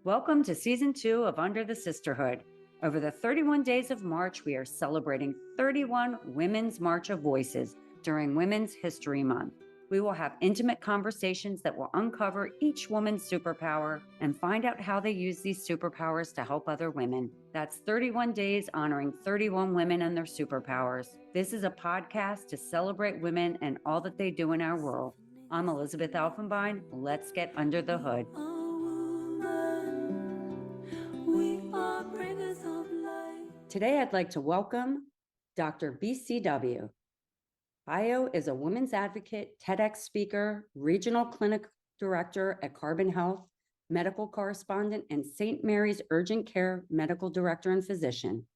Welcome to Season 2 of Under the Sisterhood. Over the 31 days of March, we are celebrating 31 Women's March of Voices during Women's History Month. We will have intimate conversations that will uncover each woman's superpower and find out how they use these superpowers to help other women. That's 31 days honoring 31 women and their superpowers. This is a podcast to celebrate women and all that they do in our world. I'm Elizabeth Elfenbein. Let's get under the hood. Today, I'd like to welcome Dr. BCW. Bayo is a women's advocate, TEDx speaker, regional clinic director at Carbon Health, medical correspondent, and St. Mary's Urgent Care medical director and physician.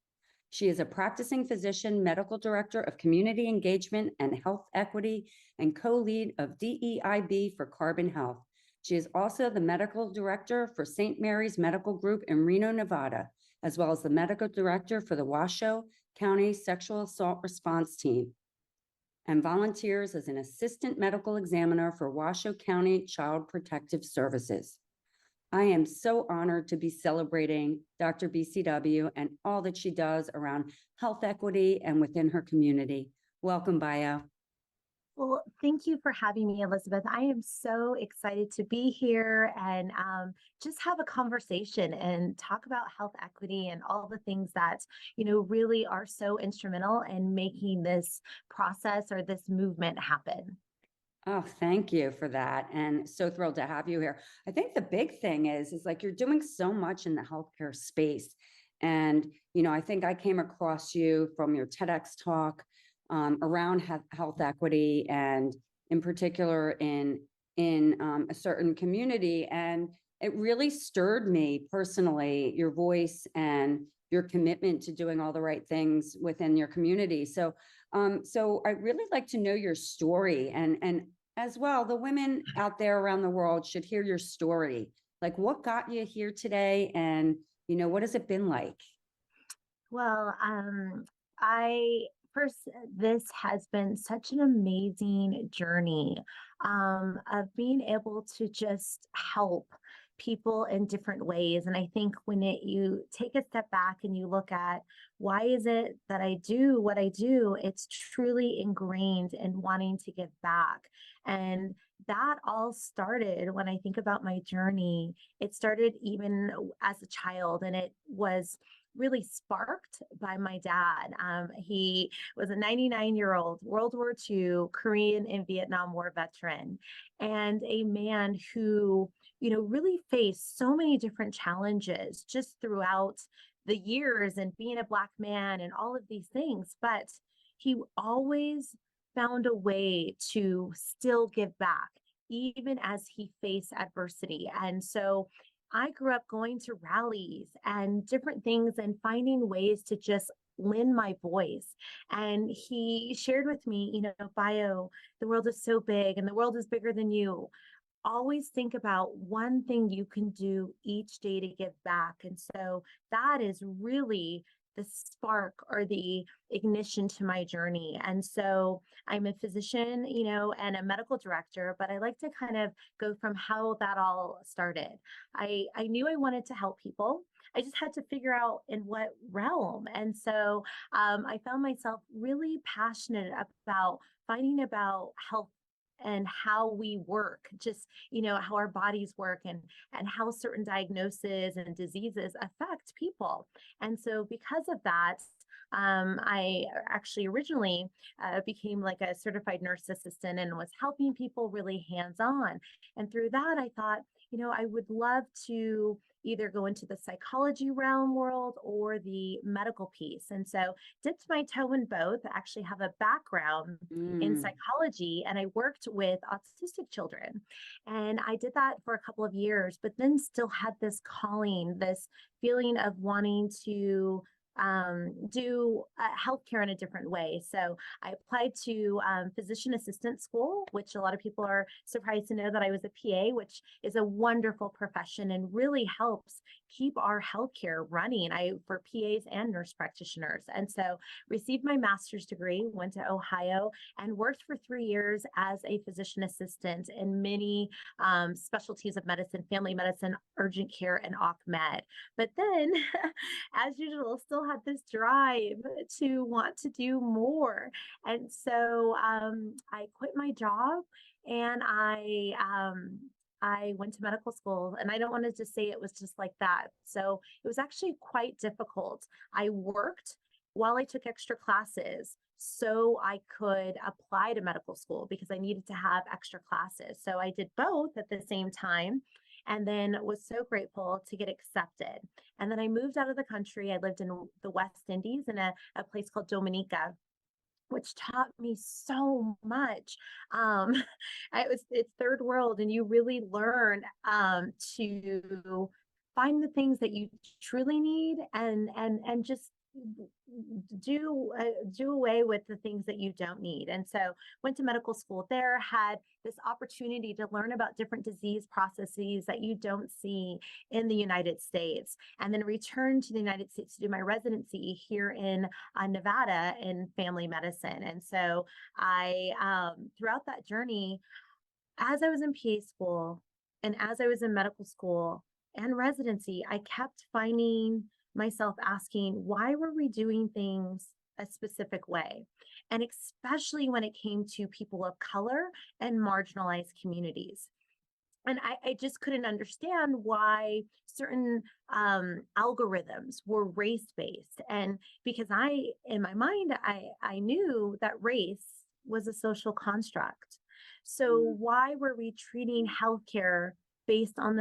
She is a practicing physician, medical director of community engagement and health equity, and co-lead of DEIB for Carbon Health. She is also the medical director for St. Mary's Medical Group in Reno, Nevada, as well as the medical director for the Washoe County Sexual Assault Response Team, and volunteers as an assistant medical examiner for Washoe County Child Protective Services. I am so honored to be celebrating Dr. BCW and all that she does around health equity and within her community. Welcome, Bayo. Well, thank you for having me, Elizabeth. I am so excited to be here and just have a conversation and talk about health equity and all the things that, really are so instrumental in making this process or this movement happen. Oh, thank you for that. And so thrilled to have you here. I think the big thing is like you're doing so much in the healthcare space. And, I think I came across you from your TEDx talk around health equity, and in particular in a certain community. And it really stirred me personally, your voice and your commitment to doing all the right things within your community. So I'd really like to know your story, and as well, the women out there around the world should hear your story. Like, what got you here today, and what has it been like? Well, this has been such an amazing journey of being able to just help people in different ways. And I think when you take a step back and you look at why is it that I do what I do, it's truly ingrained in wanting to give back. And that all started when I think about my journey. It started even as a child, and it was really sparked by my dad. He was a 99-year-old World War II Korean and Vietnam War veteran, and a man who, really faced so many different challenges just throughout the years and being a Black man and all of these things. But he always found a way to still give back, even as he faced adversity. And so I grew up going to rallies and different things and finding ways to just lend my voice. And he shared with me, Bayo, the world is so big and the world is bigger than you. Always think about one thing you can do each day to give back. And so that is really the spark or the ignition to my journey. And so I'm a physician, and a medical director, but I like to kind of go from how that all started. I knew I wanted to help people. I just had to figure out in what realm. And so I found myself really passionate about finding about health and how we work, just, how our bodies work and how certain diagnoses and diseases affect people. And so because of that, I actually originally became like a certified nurse assistant and was helping people really hands-on. And through that, I thought, I would love to either go into the psychology realm world or the medical piece. And so dipped my toe in both. I actually have a background in psychology, and I worked with autistic children. And I did that for a couple of years, but then still had this calling, this feeling of wanting to do healthcare in a different way. So I applied to physician assistant school, which a lot of people are surprised to know that I was a PA, which is a wonderful profession and really helps keep our healthcare running for PAs and nurse practitioners. And so received my master's degree, went to Ohio, and worked for 3 years as a physician assistant in many specialties of medicine, family medicine, urgent care, and occ med. But then, as usual, still had this drive to want to do more. And so I quit my job and I went to medical school, and I don't want to just say it was just like that. So it was actually quite difficult. I worked while I took extra classes so I could apply to medical school because I needed to have extra classes. So I did both at the same time and then was so grateful to get accepted. And then I moved out of the country. I lived in the West Indies in a place called Dominica, which taught me so much. Um, it's third world, and you really learn to find the things that you truly need and just do away with the things that you don't need. And so went to medical school there, had this opportunity to learn about different disease processes that you don't see in the United States, and then returned to the United States to do my residency here in Nevada in family medicine. And so I throughout that journey, as I was in PA school and as I was in medical school and residency, I kept finding myself asking, why were we doing things a specific way? And especially when it came to people of color and marginalized communities. And I just couldn't understand why certain algorithms were race-based. And because in my mind, I knew that race was a social construct. So why were we treating healthcare based on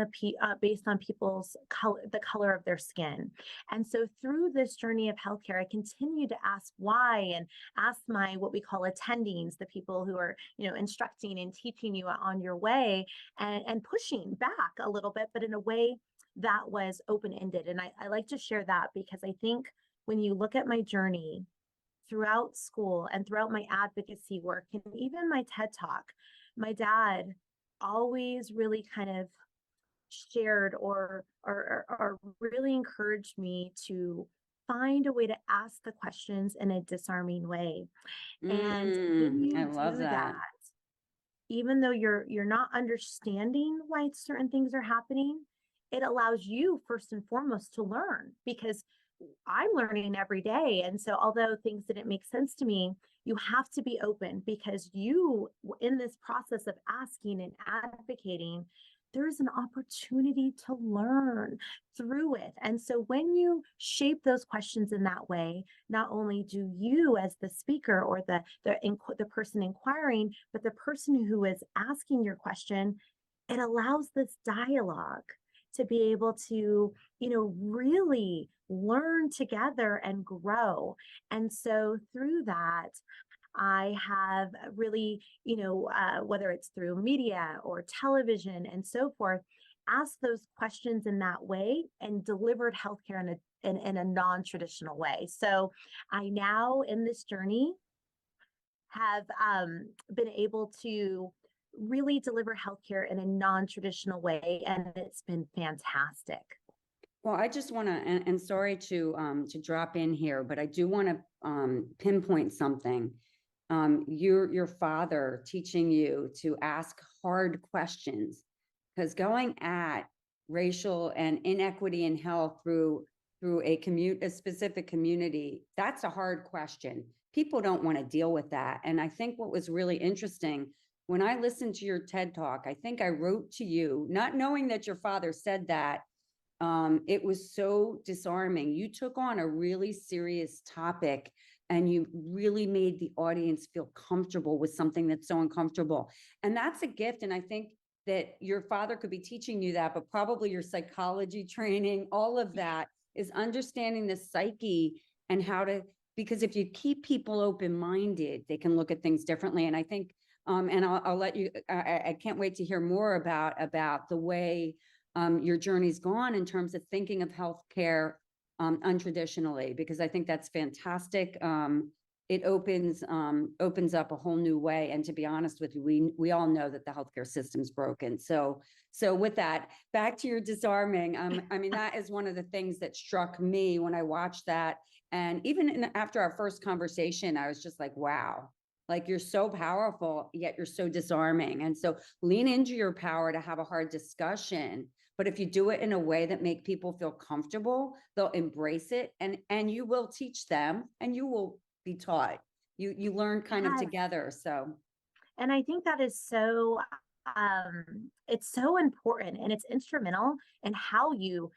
based on people's color, the color of their skin? And so through this journey of healthcare, I continue to ask why and ask my what we call attendings, the people who are instructing and teaching you on your way, and pushing back a little bit, but in a way that was open-ended. And I like to share that because I think when you look at my journey throughout school and throughout my advocacy work and even my TED Talk, my dad always really kind of shared or really encouraged me to find a way to ask the questions in a disarming way. And when I you love do that, that. even though you're not understanding why certain things are happening, it allows you first and foremost to learn, because I'm learning every day. And so although things didn't make sense to me, you have to be open, because you, in this process of asking and advocating, there's an opportunity to learn through it. And so when you shape those questions in that way, not only do you as the speaker or the person inquiring, but the person who is asking your question, it allows this dialogue to be able to, really learn together and grow. And so through that, I have really, whether it's through media or television and so forth, asked those questions in that way and delivered healthcare in a non-traditional way. So I now, in this journey, have been able to really deliver healthcare in a non-traditional way, and it's been fantastic. Well, I just want to, and sorry to drop in here, but I do want to pinpoint something. Your father teaching you to ask hard questions, because going at racial and inequity in health through a specific community, that's a hard question. People don't want to deal with that. And I think what was really interesting, when I listened to your TED Talk, I think I wrote to you, not knowing that your father said that. It was so disarming. You took on a really serious topic and you really made the audience feel comfortable with something that's so uncomfortable. And that's a gift. And I think that your father could be teaching you that, but probably your psychology training, all of that is understanding the psyche and how to, because if you keep people open-minded, they can look at things differently. And I think, and I'll let you, I can't wait to hear more about the way your journey's gone in terms of thinking of healthcare untraditionally, because I think that's fantastic. It opens up a whole new way. And to be honest with you, we all know that the healthcare system's broken. So with that, back to your disarming. I mean, that is one of the things that struck me when I watched that. And even after our first conversation, I was just like, wow, like you're so powerful, yet you're so disarming. And so lean into your power to have a hard discussion. But if you do it in a way that make people feel comfortable, they'll embrace it, and you will teach them, and you will be taught. You learn kind of Yes. together. So And I think that is so it's so important and it's instrumental in how you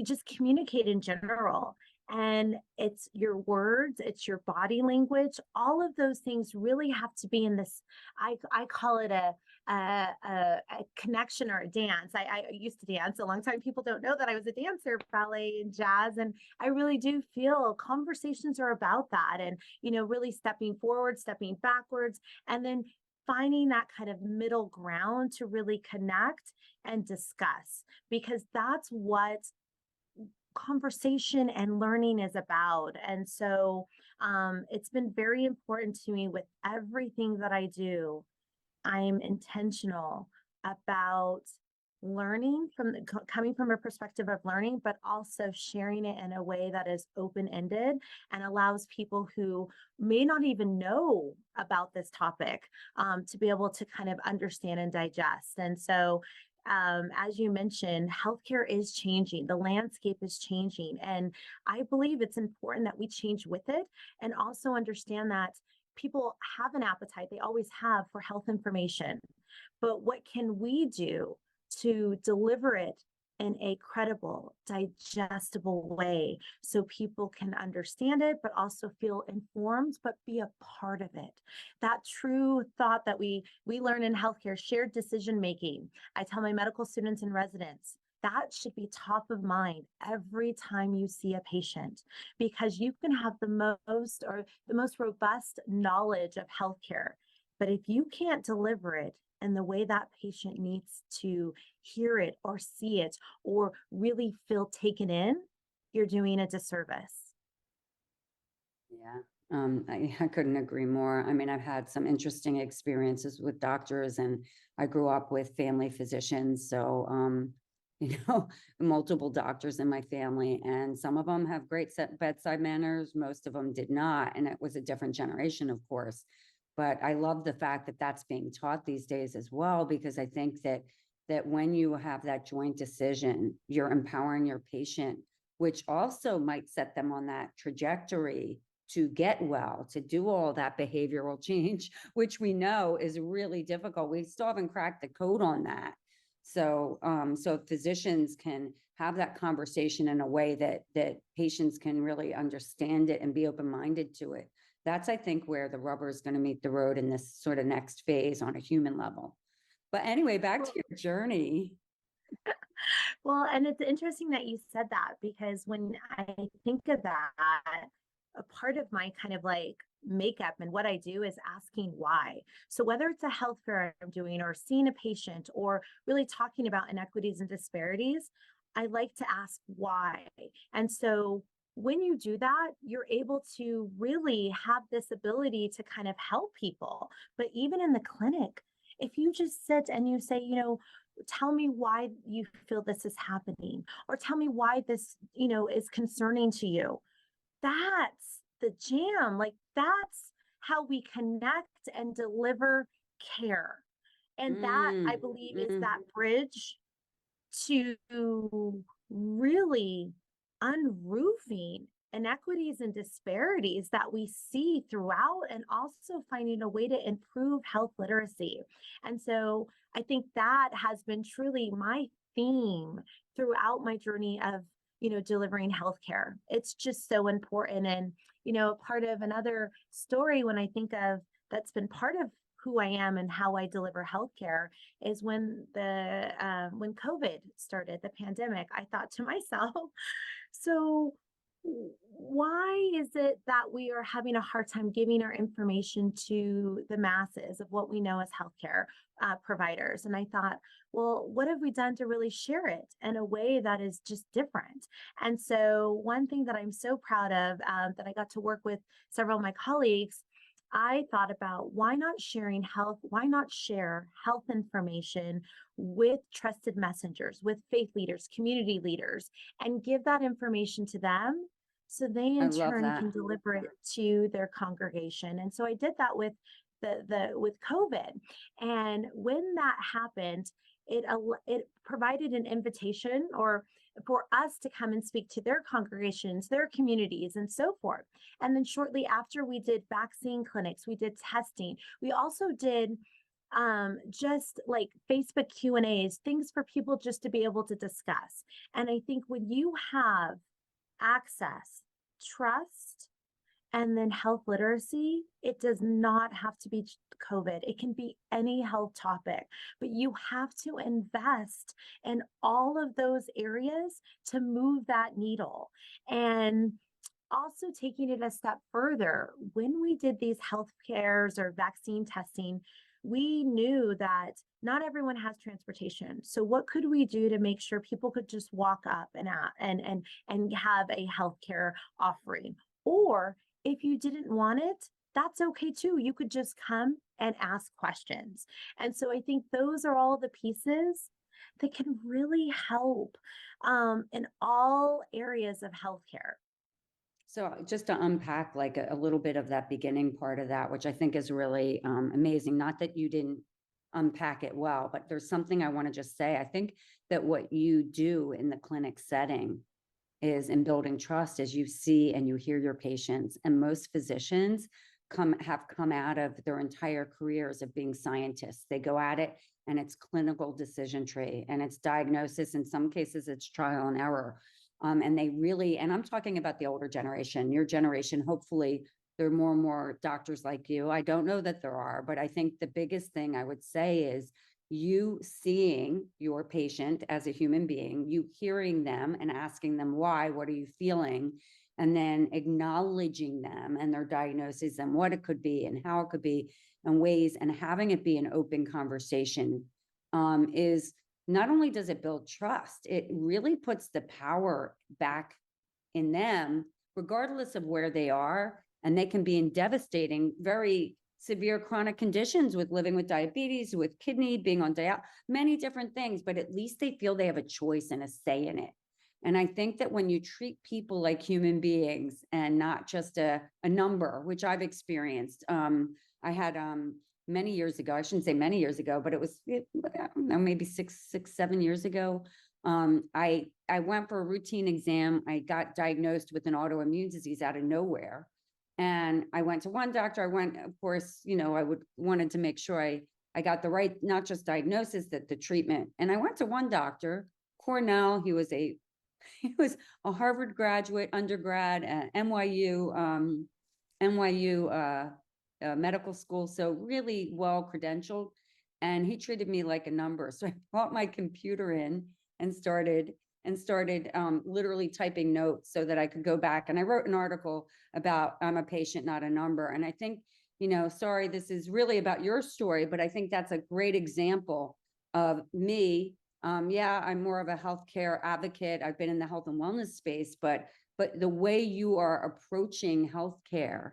just communicate in general. And it's your words, it's your body language, all of those things really have to be in this. I call it a connection or a dance. I used to dance a long time. People don't know that I was a dancer, ballet and jazz. And I really do feel conversations are about that. And, really stepping forward, stepping backwards, and then finding that kind of middle ground to really connect and discuss, because that's what conversation and learning is about. And so it's been very important to me with everything that I do. I'm intentional about learning coming from a perspective of learning, but also sharing it in a way that is open-ended and allows people who may not even know about this topic to be able to kind of understand and digest. And so as you mentioned, healthcare is changing, the landscape is changing, and I believe it's important that we change with it and also understand that people have an appetite, they always have, for health information. But what can we do to deliver it in a credible, digestible way so people can understand it, but also feel informed, but be a part of it? That true thought that we learn in healthcare, shared decision making. I tell my medical students and residents, that should be top of mind every time you see a patient, because you can have the most robust knowledge of healthcare. But if you can't deliver it in the way that patient needs to hear it or see it or really feel taken in, you're doing a disservice. yeah, I couldn't agree more. I mean, I've had some interesting experiences with doctors, and I grew up with family physicians. So, multiple doctors in my family, and some of them have great bedside manners. Most of them did not. And it was a different generation, of course. But I love the fact that that's being taught these days as well, because I think that when you have that joint decision, you're empowering your patient, which also might set them on that trajectory to get well, to do all that behavioral change, which we know is really difficult. We still haven't cracked the code on that. So, so physicians can have that conversation in a way that patients can really understand it and be open-minded to it. That's, I think, where the rubber is going to meet the road in this sort of next phase on a human level. But anyway, back to your journey. Well, and it's interesting that you said that, because when I think of that, a part of my kind of like makeup and what I do is asking why. So whether it's a health fair I'm doing or seeing a patient or really talking about inequities and disparities, I like to ask why. And so when you do that, you're able to really have this ability to kind of help people. But even in the clinic, if you just sit and you say, tell me why you feel this is happening, or tell me why this, is concerning to you. That's the jam. Like, that's how we connect and deliver care. And that, I believe, is that bridge to really unroofing inequities and disparities that we see throughout, and also finding a way to improve health literacy. And so I think that has been truly my theme throughout my journey of, delivering healthcare. It's just so important. And, part of another story when I think of that's been part of who I am and how I deliver healthcare is when when COVID started, the pandemic, I thought to myself, so why is it that we are having a hard time giving our information to the masses of what we know as healthcare providers? And I thought, well, what have we done to really share it in a way that is just different? And so, one thing that I'm so proud of that I got to work with several of my colleagues. I thought about why not sharing health, why not share health information with trusted messengers, with faith leaders, community leaders, and give that information to them so they I in love turn that. can deliver it to their congregation. And so I did that with with COVID. And when that happened, it provided an invitation or for us to come and speak to their congregations, their communities, and so forth. And then shortly after, we did vaccine clinics, we did testing. We also did just like Facebook Q&As, things for people just to be able to discuss. And I think when you have access, trust, and then health literacy, it does not have to be COVID. It can be any health topic, but you have to invest in all of those areas to move that needle. And also taking it a step further, when we did these health cares or vaccine testing, we knew that not everyone has transportation. So what could we do to make sure people could just walk up and have a healthcare offering? Or if you didn't want it, that's okay too. You could just come and ask questions. And so I think those are all the pieces that can really help in all areas of healthcare. So just to unpack like a little bit of that beginning part of that, which I think is really amazing. Not that you didn't unpack it well, but there's something I want to just say. I think that what you do in the clinic setting is in building trust as you see and you hear your patients. And most physicians have come out of their entire careers of being scientists. They go at it and it's clinical decision tree and it's diagnosis. In some cases, it's trial and error. And they really, and I'm talking about the older generation, your generation, hopefully there are more and more doctors like you. I don't know that there are, but I think the biggest thing I would say is you seeing your patient as a human being, you hearing them and asking them why, what are you feeling? And then acknowledging them and their diagnoses and what it could be and how it could be and ways and having it be an open conversation is not only does it build trust, it really puts the power back in them, regardless of where they are. And they can be in devastating, very severe chronic conditions with living with diabetes, with kidney, being on dialysis, many different things, but at least they feel they have a choice and a say in it. And I think that when you treat people like human beings and not just a number, which I've experienced, I had many years ago, I shouldn't say many years ago, but it was, I don't know, maybe 7 years ago. I went for a routine exam. I got diagnosed with an autoimmune disease out of nowhere. And I went to one doctor. I went, of course, I wanted to make sure I got the right, not just diagnosis, that the treatment. And I went to one doctor, Cornell. He was a Harvard graduate, undergrad at NYU medical school. So really well credentialed. And he treated me like a number. So I brought my computer in and started literally typing notes so that I could go back. And I wrote an article about I'm a patient, not a number. And I think, sorry, this is really about your story, but I think that's a great example of me. Yeah, I'm more of a healthcare advocate. I've been in the health and wellness space, but the way you are approaching healthcare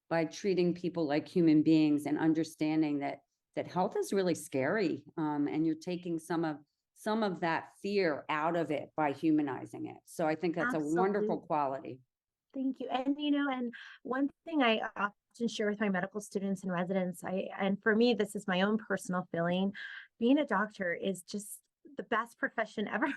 by treating people like human beings and understanding that health is really scary, and you're taking some of that fear out of it by humanizing it. So I think that's a wonderful Absolutely. quality. Thank you. And and one thing I often share with my medical students and residents, and for me, this is my own personal feeling, being a doctor is just the best profession ever. And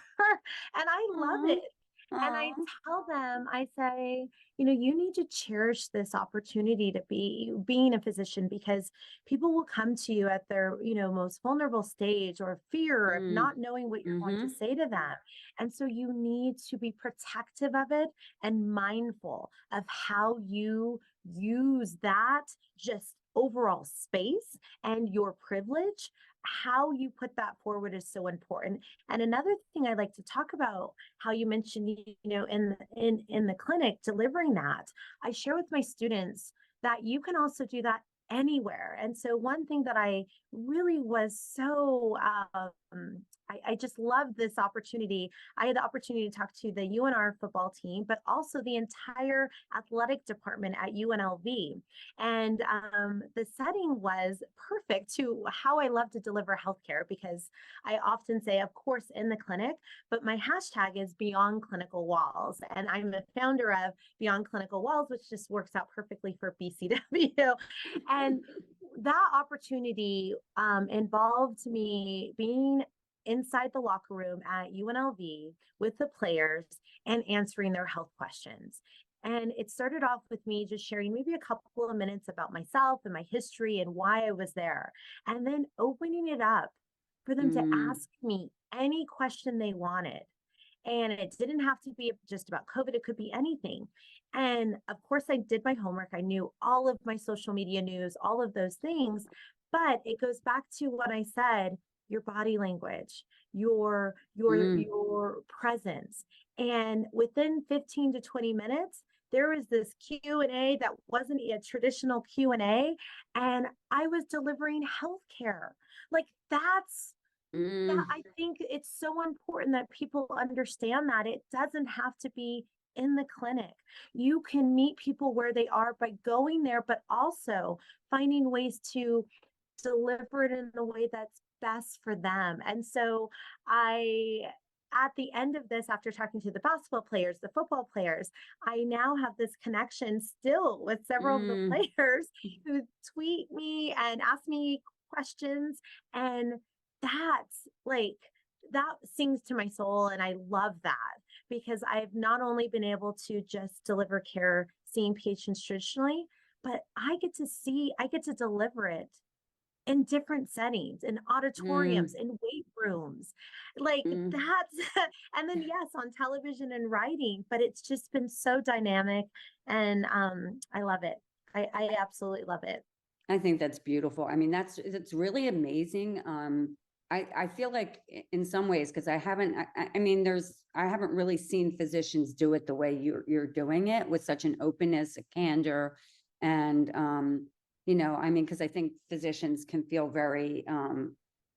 I love Aw, it. And I aw. tell them, I say, you need to cherish this opportunity to be being a physician because people will come to you at their, most vulnerable stage or fear of Mm, not knowing what you're going to mm-hmm. say to them. And so you need to be protective of it and mindful of how you use that just overall space and your privilege how you put that forward is so important. And another thing I'd like to talk about, how you mentioned, in the clinic, delivering that, I share with my students that you can also do that anywhere. And so one thing that I really was so I just loved this opportunity. I had the opportunity to talk to the UNR football team, but also the entire athletic department at UNLV. And the setting was perfect to how I love to deliver healthcare, because I often say, of course, in the clinic, but my hashtag is Beyond Clinical Walls. And I'm the founder of Beyond Clinical Walls, which just works out perfectly for BCW. And that opportunity involved me being inside the locker room at UNLV with the players and answering their health questions. And it started off with me just sharing maybe a couple of minutes about myself and my history and why I was there, and then opening it up for them to Mm, ask me any question they wanted. And it didn't have to be just about COVID, it could be anything. And of course, I did my homework. I knew all of my social media news, all of those things. But it goes back to what I said, your body language, mm, your presence. And within 15 to 20 minutes, there was this Q&A that wasn't a traditional Q&A, and I was delivering healthcare. Like that, mm, I think it's so important that people understand that it doesn't have to be in the clinic. You can meet people where they are by going there, but also finding ways to deliver it in the way that's best for them. And so at the end of this, after talking to the basketball players, the football players, I now have this connection still with several of the mm. players who tweet me and ask me questions. And that's like, that sings to my soul. And I love that, because I've not only been able to just deliver care seeing patients traditionally, but I get to deliver it in different settings, in Mm, auditoriums, in weight rooms, like mm. that's, and then yes, on television and writing, but it's just been so dynamic. And I love it. I absolutely love it. I think that's beautiful. I mean, it's really amazing. I feel like in some ways, because I mean, I haven't really seen physicians do it the way you're doing it, with such an openness, a candor, and I mean, because I think physicians can feel very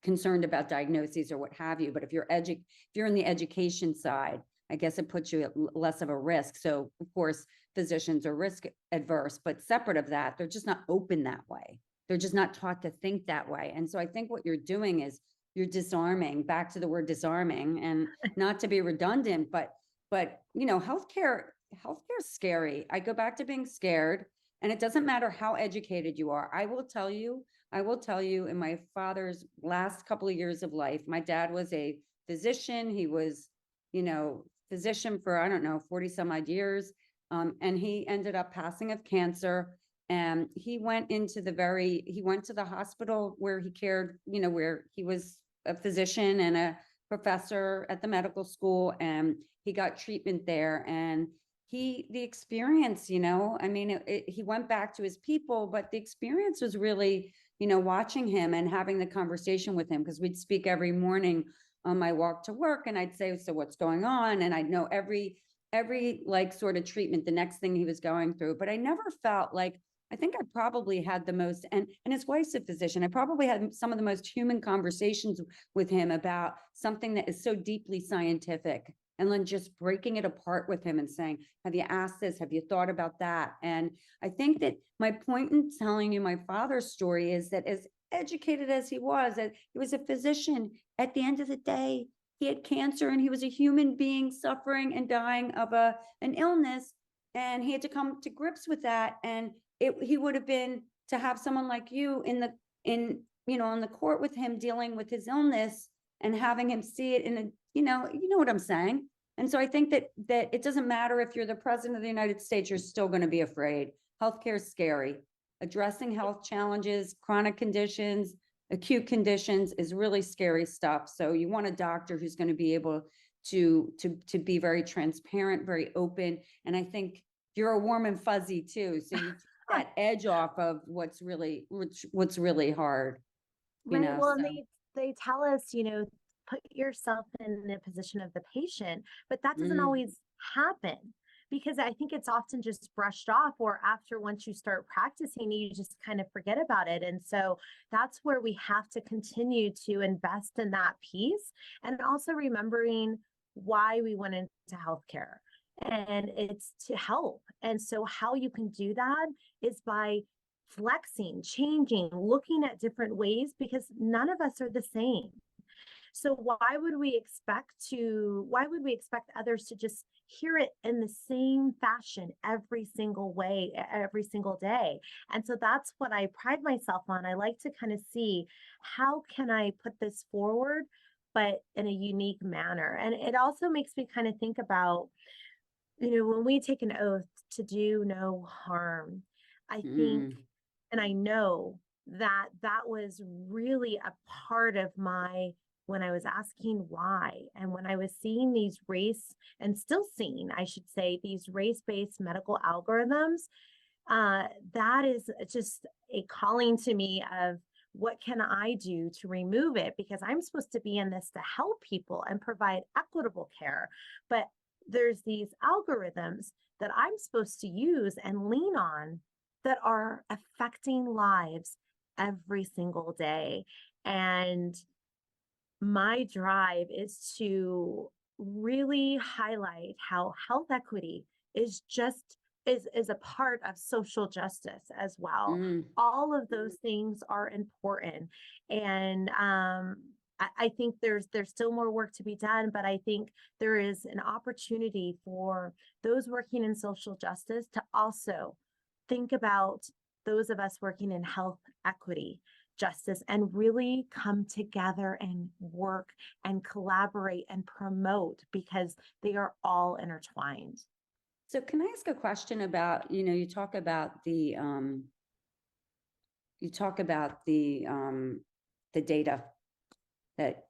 concerned about diagnoses or what have you. But if you're in the education side, I guess it puts you at less of a risk. So of course, physicians are risk adverse, but separate of that, they're just not open that way. They're just not taught to think that way. And so I think what you're doing is you're disarming, back to the word disarming, and not to be redundant, but healthcare is scary. I go back to being scared, and it doesn't matter how educated you are. I will tell you, in my father's last couple of years of life, my dad was a physician. He was, physician for, I don't know, 40 some odd years. And he ended up passing of cancer. And he went to the hospital where he cared, where he was a physician and a professor at the medical school, and he got treatment there. And the experience, I mean, he went back to his people, but the experience was really, watching him and having the conversation with him, because we'd speak every morning on my walk to work, and I'd say, so what's going on? And I'd know every like sort of treatment, the next thing he was going through. But I never felt like, I think I probably had the most, and his wife's a physician, I probably had some of the most human conversations with him about something that is so deeply scientific, and then just breaking it apart with him and saying, have you asked this? Have you thought about that? And I think that my point in telling you my father's story is that, as educated as he was a physician, at the end of the day, he had cancer, and he was a human being suffering and dying of an illness, and he had to come to grips with that. And he would have been, to have someone like you on the court with him, dealing with his illness, and having him see it in a, what I'm saying. And so I think that it doesn't matter if you're the president of the United States, you're still going to be afraid. Healthcare is scary. Addressing health challenges, chronic conditions, acute conditions is really scary stuff. So you want a doctor who's going to be able to be very transparent, very open. And I think you're a warm and fuzzy too. So you take that edge off of what's really hard, Right. Well, and so. they tell us, put yourself in the position of the patient, but that doesn't Mm, always happen because I think it's often just brushed off, or after once you start practicing, you just kind of forget about it. And so that's where we have to continue to invest in that piece, and also remembering why we went into healthcare. And it's to help. And so how you can do that is by flexing, changing, looking at different ways, because none of us are the same. So why would we expect others to just hear it in the same fashion every single way, every single day? And so that's what I pride myself on. I like to kind of see, how can I put this forward, but in a unique manner? And it also makes me kind of think about, when we take an oath to do no harm, I think, mm. and I know that that was really a part of when I was asking why, and when I was seeing these and still seeing, I should say, these race-based medical algorithms, that is just a calling to me of, what can I do to remove it? Because I'm supposed to be in this to help people and provide equitable care. But there's these algorithms that I'm supposed to use and lean on that are affecting lives every single day. And my drive is to really highlight how health equity is just is a part of social justice as well. Mm. All of those things are important. And I think there's still more work to be done, but I think there is an opportunity for those working in social justice to also think about those of us working in health equity justice, and really come together and work and collaborate and promote, because they are all intertwined. So can I ask a question about, you talk about the data that,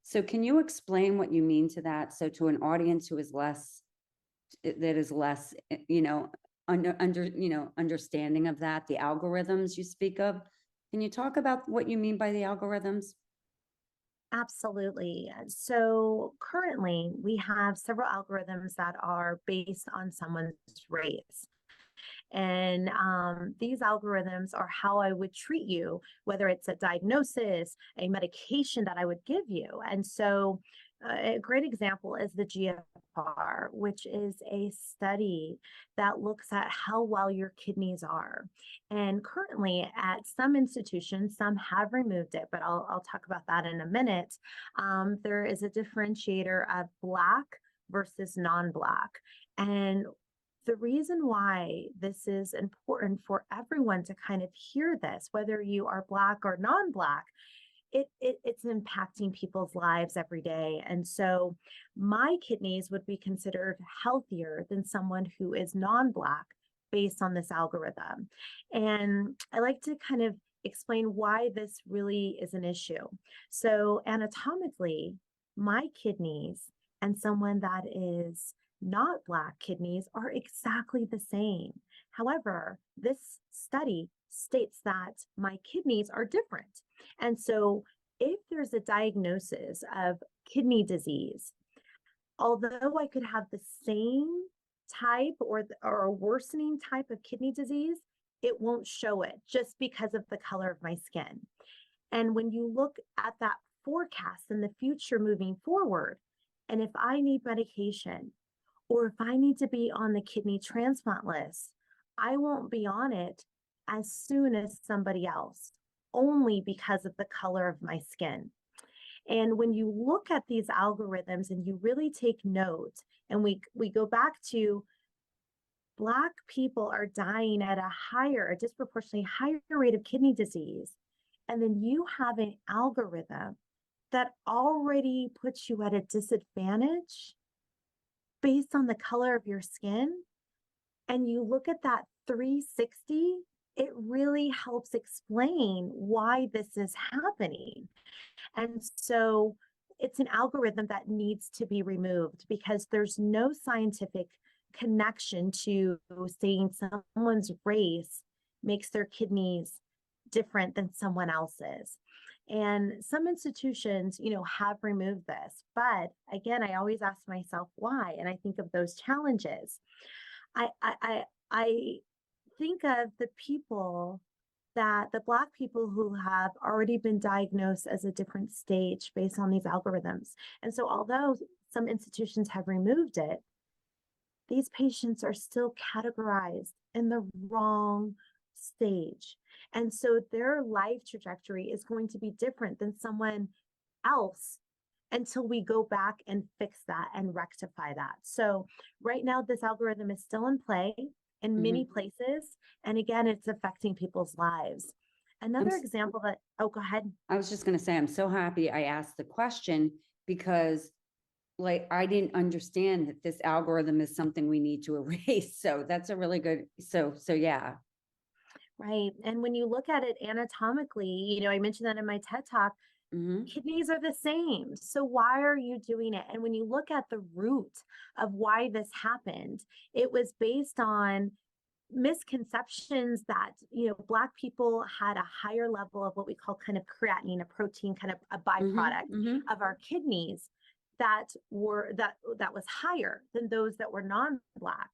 so can you explain what you mean to that? So to an audience who is less, understanding of that, the algorithms you speak of, can you talk about what you mean by the algorithms? Absolutely. So currently, we have several algorithms that are based on someone's race. And these algorithms are how I would treat you, whether it's a diagnosis, a medication that I would give you. And so a great example is the GFR, which is a study that looks at how well your kidneys are. And currently, at some institutions, some have removed it, but I'll talk about that in a minute. There is a differentiator of Black versus non-Black. And the reason why this is important for everyone to kind of hear this, whether you are Black or non-Black, it's impacting people's lives every day. And so my kidneys would be considered healthier than someone who is non-Black based on this algorithm. And I like to kind of explain why this really is an issue. So anatomically, my kidneys and someone that is not Black kidneys are exactly the same. However, this study states that my kidneys are different. And so if there's a diagnosis of kidney disease, although I could have the same type or a worsening type of kidney disease, it won't show it just because of the color of my skin. And when you look at that forecast in the future moving forward, and if I need medication, or if I need to be on the kidney transplant list, I won't be on it as soon as somebody else, only because of the color of my skin. And when you look at these algorithms and you really take note, and we go back to, Black people are dying at a disproportionately higher rate of kidney disease. And then you have an algorithm that already puts you at a disadvantage based on the color of your skin, and you look at that 360, it really helps explain why this is happening. And so it's an algorithm that needs to be removed, because there's no scientific connection to saying someone's race makes their kidneys different than someone else's. And some institutions, have removed this. But again, I always ask myself why, and I think of those challenges. I think of the Black people who have already been diagnosed as a different stage based on these algorithms. And so, although some institutions have removed it, these patients are still categorized in the wrong stage. And so their life trajectory is going to be different than someone else until we go back and fix that and rectify that. So right now, this algorithm is still in play in many places. And again, it's affecting people's lives. Another example that, oh, go ahead. I was just going to say, I'm so happy I asked the question because like, I didn't understand that this algorithm is something we need to erase. So that's a really good, so yeah. Right. And when you look at it anatomically, I mentioned that in my TED Talk, kidneys are the same. So why are you doing it? And when you look at the root of why this happened, it was based on misconceptions that, Black people had a higher level of what we call kind of creatinine, a protein, kind of a byproduct of our kidneys that was higher than those that were non-Black.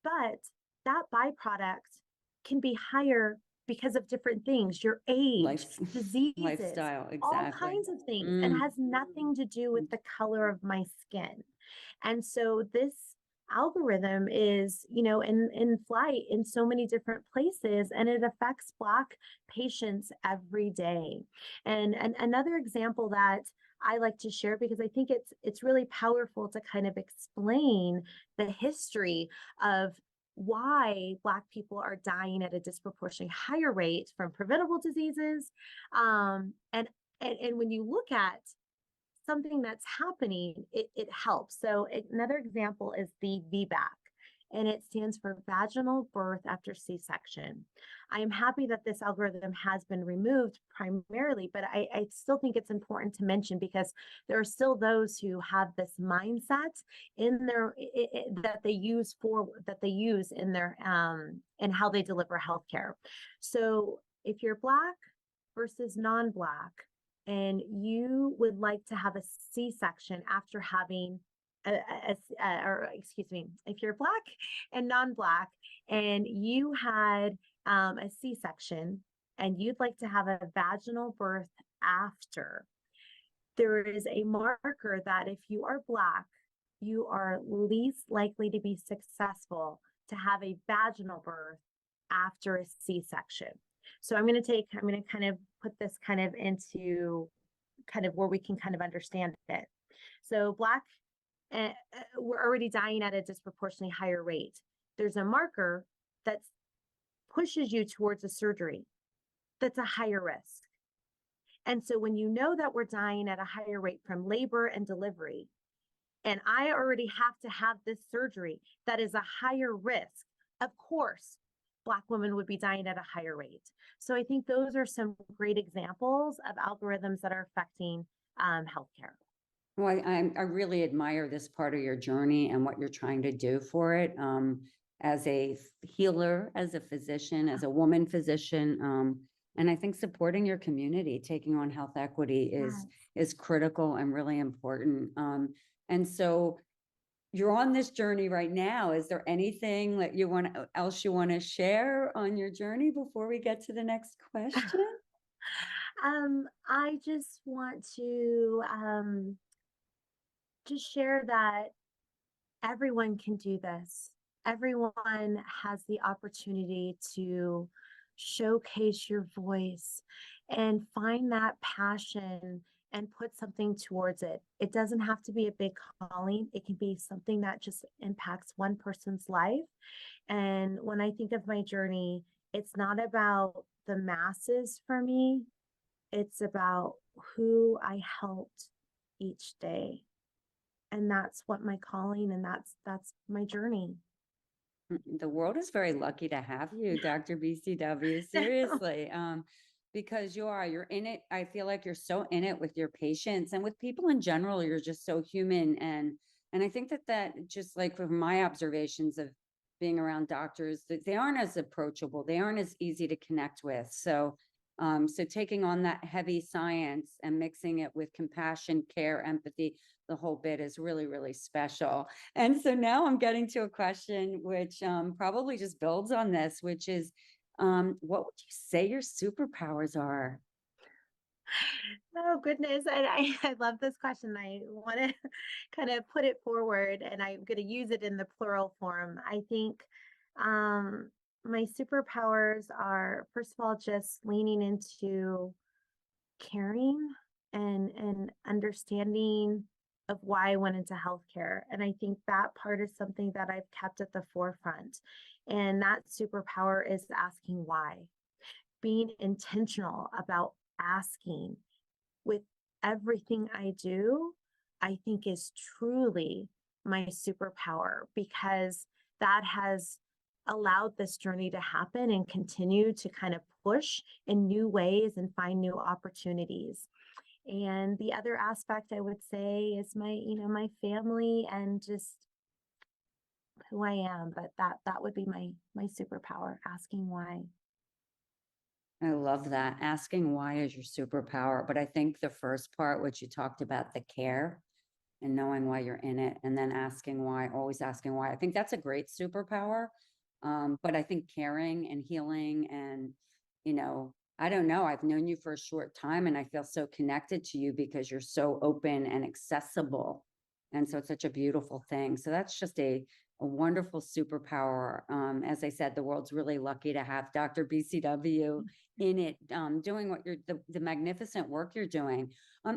But that byproduct can be higher because of different things, your age, diseases, lifestyle, exactly. all kinds of things, and has nothing to do with the color of my skin. And so this algorithm is, in flight in so many different places, and it affects Black patients every day. And another example that I like to share, because I think it's really powerful to kind of explain the history of why Black people are dying at a disproportionately higher rate from preventable diseases. And when you look at something that's happening, it helps. So another example is the VBAC, and it stands for vaginal birth after C-section. I am happy that this algorithm has been removed primarily, but I still think it's important to mention because there are still those who have this mindset in their that they use in their in how they deliver healthcare. So if you're Black versus non-Black, and you would like to have a C-section after having if you're Black and non-Black and you had a C-section and you'd like to have a vaginal birth after, there is a marker that if you are Black, you are least likely to be successful to have a vaginal birth after a C-section. So I'm going to kind of put this kind of into kind of where we can kind of understand it. So Black, we're already dying at a disproportionately higher rate. There's a marker that pushes you towards a surgery that's a higher risk. And so when you know that we're dying at a higher rate from labor and delivery, and I already have to have this surgery that is a higher risk, of course, Black women would be dying at a higher rate. So I think those are some great examples of algorithms that are affecting healthcare. Well, I really admire this part of your journey and what you're trying to do for it. As a healer, as a physician, as a woman physician, and I think supporting your community, taking on health equity is critical and really important. And so you're on this journey right now. Is there anything that you want to share on your journey before we get to the next question? I just want to just share that everyone can do this. Everyone has the opportunity to showcase your voice and find that passion and put something towards it. It doesn't have to be a big calling. It can be something that just impacts one person's life. And when I think of my journey, it's not about the masses for me. It's about who I helped each day. And that's what my calling, and that's my journey. The world is very lucky to have you, Dr. BCW, seriously. Because you're in it. I feel like you're so in it with your patients and with people in general. You're just so human. And I think that just like from my observations of being around doctors, that they aren't as approachable. They aren't as easy to connect with. So So taking on that heavy science and mixing it with compassion, care, empathy, the whole bit is really, really special. And so now I'm getting to a question which probably just builds on this, which is, what would you say your superpowers are? Oh goodness, I love this question. I want to kind of put it forward, and I'm going to use it in the plural form. I think um, my superpowers are, first of all, just leaning into caring and understanding of why I went into healthcare. And I think that part is something that I've kept at the forefront. And that superpower is asking why, being intentional about asking with everything I do, I think is truly my superpower, because that has allowed this journey to happen and continue to kind of push in new ways and find new opportunities. And the other aspect I would say is my family and just who I am. But that would be my superpower, asking why. I love that. Asking why is your superpower. But I think the first part, which you talked about, the care and knowing why you're in it, and then asking why, always asking why. I think that's a great superpower. But I think caring and healing and, I don't know, I've known you for a short time and I feel so connected to you because you're so open and accessible. And so it's such a beautiful thing. So that's just a wonderful superpower. As I said, the world's really lucky to have Dr. BCW in it, doing what the magnificent work you're doing.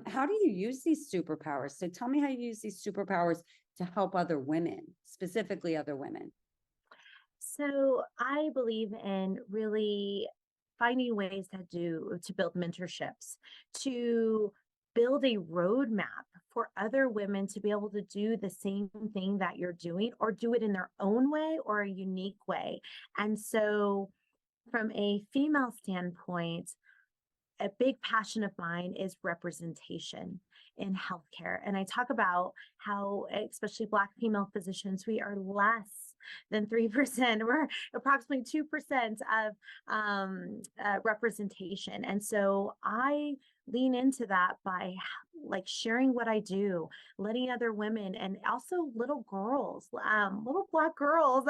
How do you use these superpowers? So tell me how you use these superpowers to help other women, specifically other women. So I believe in really finding ways to build mentorships, to build a roadmap for other women to be able to do the same thing that you're doing, or do it in their own way or a unique way. And so from a female standpoint, a big passion of mine is representation in healthcare. And I talk about how, especially Black female physicians, we are less than 3%. We're approximately 2% of representation. And so I lean into that by like sharing what I do, letting other women and also little girls, little Black girls,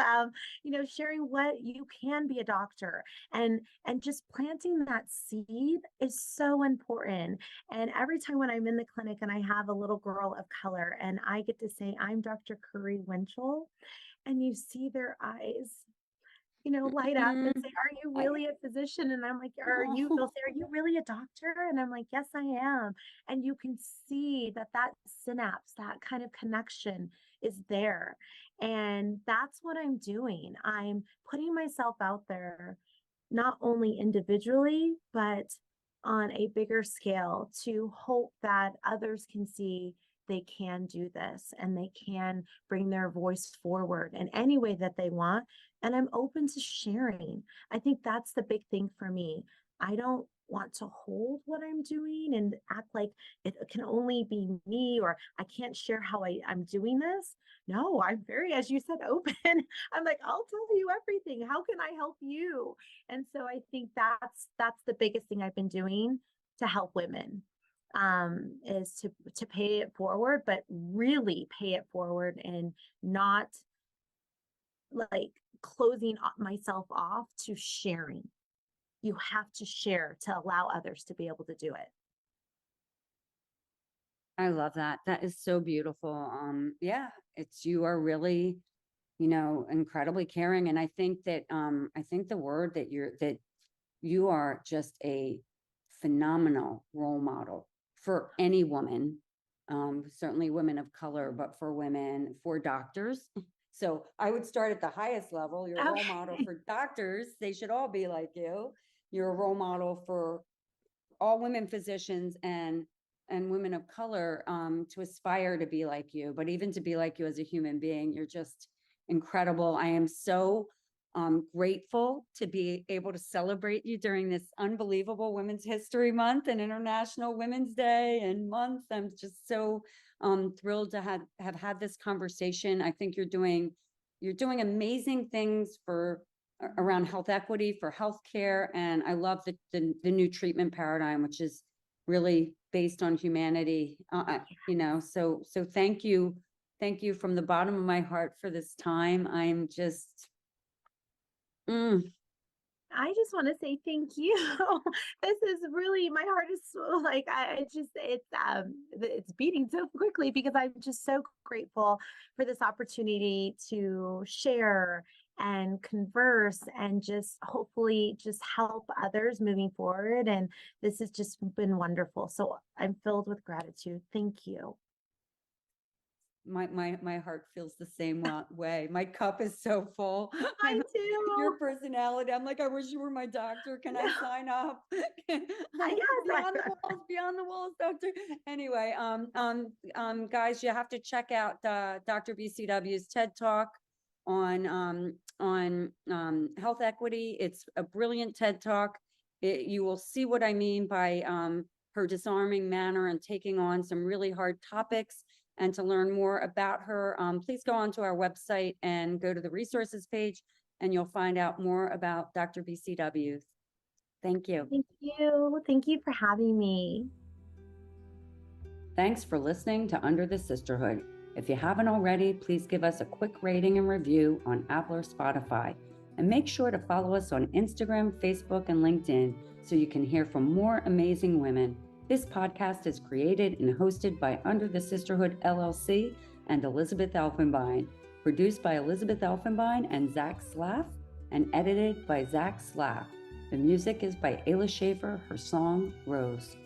sharing what you can be a doctor, and just planting that seed is so important. And every time when I'm in the clinic and I have a little girl of color and I get to say, I'm Dr. Curry-Winchell, and you see their eyes, light up and say, Mm, are you I, really a physician? And I'm like, they'll oh, say, are you really a doctor? And I'm like, yes, I am. And you can see that synapse, that kind of connection is there. And that's what I'm doing. I'm putting myself out there, not only individually, but on a bigger scale, to hope that others can see they can do this and they can bring their voice forward in any way that they want. And I'm open to sharing. I think that's the big thing for me. I don't want to hold what I'm doing and act like it can only be me, or I can't share how I'm doing this. No, I'm very, as you said, open. I'm like, I'll tell you everything. How can I help you? And so I think that's the biggest thing I've been doing to help women, is to pay it forward, but really pay it forward, and not like closing myself off to sharing. You have to share to allow others to be able to do it. I love that. That is so beautiful. Yeah, you are really, incredibly caring. And I think the word that you are just a phenomenal role model for any woman, certainly women of color, but for women, for doctors. So I would start at the highest level. You're a role model Okay. for doctors. They should all be like you. You're a role model for all women physicians and women of color, to aspire to be like you, but even to be like you as a human being. You're just incredible. I am so grateful to be able to celebrate you during this unbelievable Women's History Month and International Women's Day and month. I'm just so thrilled to have had this conversation. I think you're doing amazing things for around health equity for healthcare. And I love the new treatment paradigm, which is really based on humanity. So thank you. Thank you from the bottom of my heart for this time. I'm just, I just want to say thank you. This is really, my heart is like, it's beating so quickly because I'm just so grateful for this opportunity to share and converse and just hopefully just help others moving forward. And this has just been wonderful. So I'm filled with gratitude. Thank you. my heart feels the same way. My cup is so full. I Your do. personality. I'm like, I wish you were my doctor. Can I sign up? Yes, Beyond the walls, doctor. Anyway, guys, you have to check out Dr. BCW's TED Talk on health equity. It's a brilliant TED Talk. You will see what I mean by her disarming manner and taking on some really hard topics. And to learn more about her, please go onto our website and go to the resources page, and you'll find out more about Dr. BCW. Thank you. Thank you. Thank you for having me. Thanks for listening to Under the Sisterhood. If you haven't already, please give us a quick rating and review on Apple or Spotify. And make sure to follow us on Instagram, Facebook, and LinkedIn so you can hear from more amazing women. This podcast is created and hosted by Under the Sisterhood LLC and Elizabeth Elfenbein, produced by Elizabeth Elfenbein and Zach Slaff, and edited by Zach Slaff. The music is by Ayla Schaefer, her song, Rose.